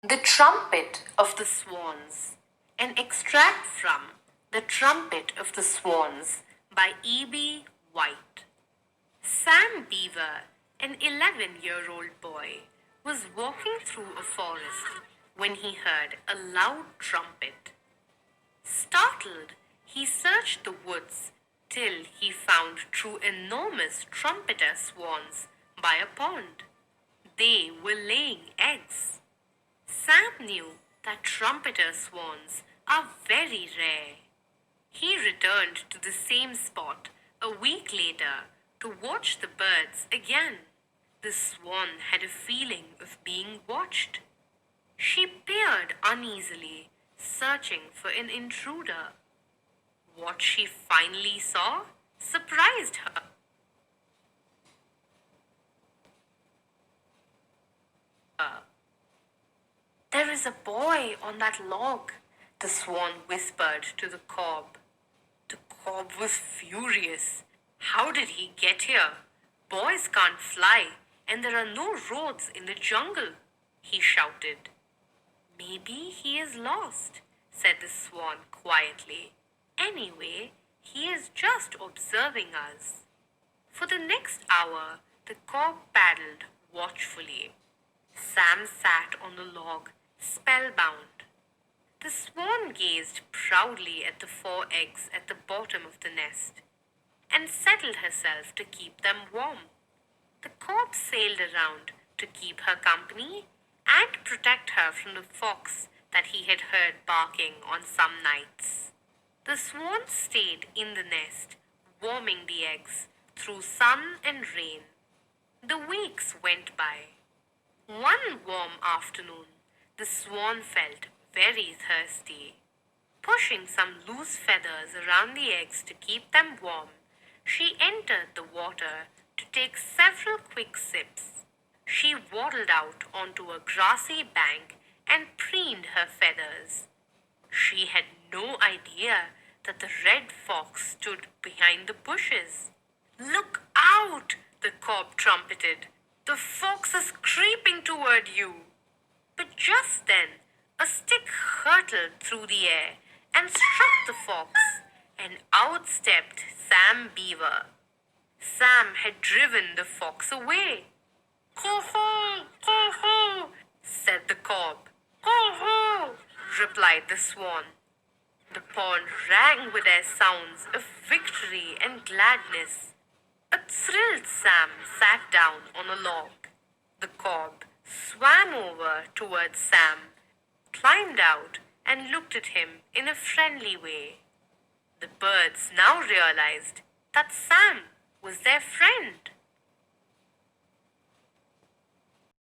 The Trumpet of the Swans. An extract from The Trumpet of the Swans by E.B. White. Sam Beaver, an 11-year-old boy, was walking through a forest when he heard a loud trumpet. Startled, he searched the woods till he found two enormous trumpeter swans by a pond. They were laying eggs. Sam knew that trumpeter swans are very rare. He returned to the same spot a week later to watch the birds again. The swan had a feeling of being watched. She peered uneasily, searching for an intruder. What she finally saw surprised her. There is a boy on that log, the swan whispered to the cob. The cob was furious. How did he get here? Boys can't fly, and there are no roads in the jungle, he shouted. Maybe he is lost, said the swan quietly. Anyway, he is just observing us. For the next hour, the cob paddled watchfully. Sam sat on the log, spellbound. The swan gazed proudly at the 4 eggs at the bottom of the nest and settled herself to keep them warm. The cob sailed around to keep her company and protect her from the fox that he had heard barking on some nights. The swan stayed in the nest, warming the eggs through sun and rain. The weeks went by. One warm afternoon, the swan felt very thirsty. Pushing some loose feathers around the eggs to keep them warm, she entered the water to take several quick sips. She waddled out onto a grassy bank and preened her feathers. She had no idea that the red fox stood behind the bushes. Look out! The cob trumpeted. The fox is creeping toward you. But just then, a stick hurtled through the air and struck the fox, and out stepped Sam Beaver. Sam had driven the fox away. "Ho-ho! Ho-ho!" said the cob. "Ho-ho!" replied the swan. The pond rang with their sounds of victory and gladness. A thrilled Sam sat down on a log. The cob swam over towards Sam, climbed out, and looked at him in a friendly way. The birds now realized that Sam was their friend.